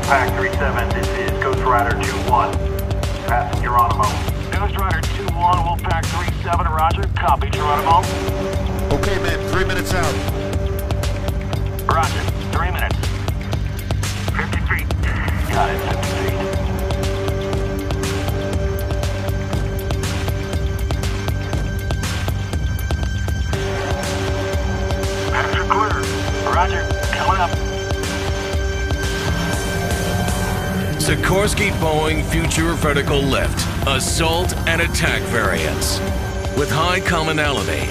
Pack 37, this is Ghost Rider 2-1, passing Geronimo. Ghost Rider 2-1, Wolfpack 37, roger. Copy, Geronimo. Okay, man, 3 minutes out. Roger, 3 minutes. 50 feet. Got it, 50 feet. After clear. Roger, coming up. Sikorsky Boeing Future Vertical Lift, Assault and Attack variants. With high commonality,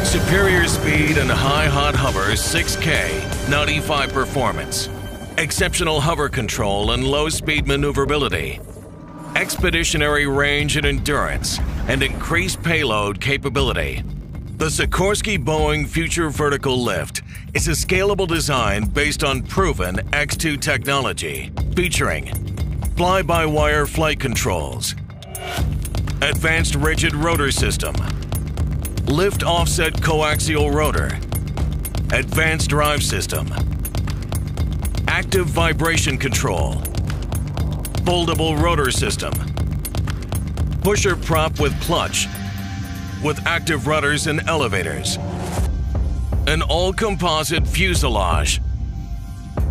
superior speed and high hot hover 6K 95 performance, exceptional hover control and low speed maneuverability, expeditionary range and endurance, and increased payload capability. The Sikorsky Boeing Future Vertical Lift is a scalable design based on proven X2 technology, featuring fly-by-wire flight controls, advanced rigid rotor system, lift offset coaxial rotor, advanced drive system, active vibration control, foldable rotor system, pusher prop with clutch, with active rudders and elevators, an all-composite fuselage,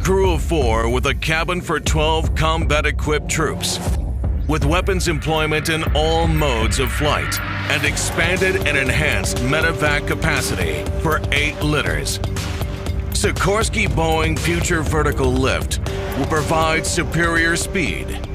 crew of 4 with a cabin for 12 combat-equipped troops, with weapons employment in all modes of flight, and expanded and enhanced medevac capacity for 8 litters. Sikorsky Boeing Future Vertical Lift will provide superior speed,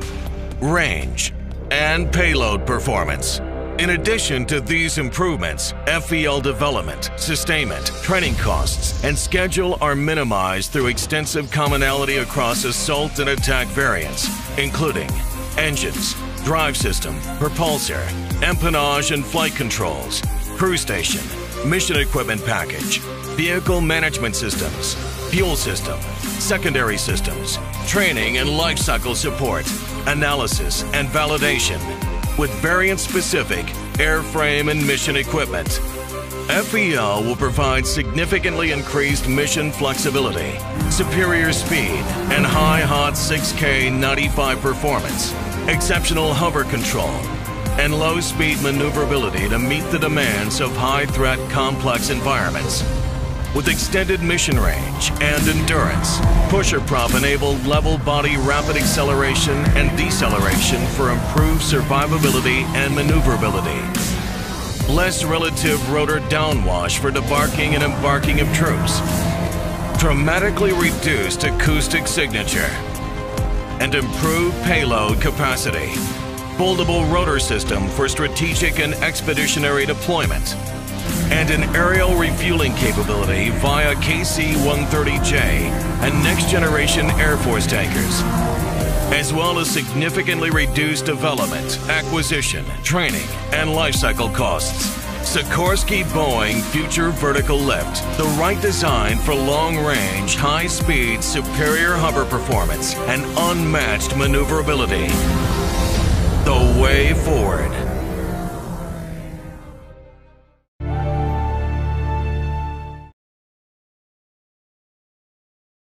range, and payload performance. In addition to these improvements, FVL development, sustainment, training costs, and schedule are minimized through extensive commonality across assault and attack variants, including engines, drive system, propulsor, empennage and flight controls, crew station, mission equipment package, vehicle management systems, fuel system, secondary systems, training and lifecycle support, analysis and validation, with variant-specific airframe and mission equipment. FVL will provide significantly increased mission flexibility, superior speed, and high hot 6K 95 performance, exceptional hover control, and low speed maneuverability to meet the demands of high-threat complex environments. With extended mission range and endurance, pusher prop enabled level body rapid acceleration and deceleration for improved survivability and maneuverability. Less relative rotor downwash for debarking and embarking of troops. Dramatically reduced acoustic signature. And improved payload capacity. Foldable rotor system for strategic and expeditionary deployment. And an aerial refueling capability via KC-130J and next-generation Air Force tankers, as well as significantly reduced development, acquisition, training, and lifecycle costs. Sikorsky Boeing Future Vertical Lift, the right design for long-range, high-speed, superior hover performance and unmatched maneuverability. The way forward.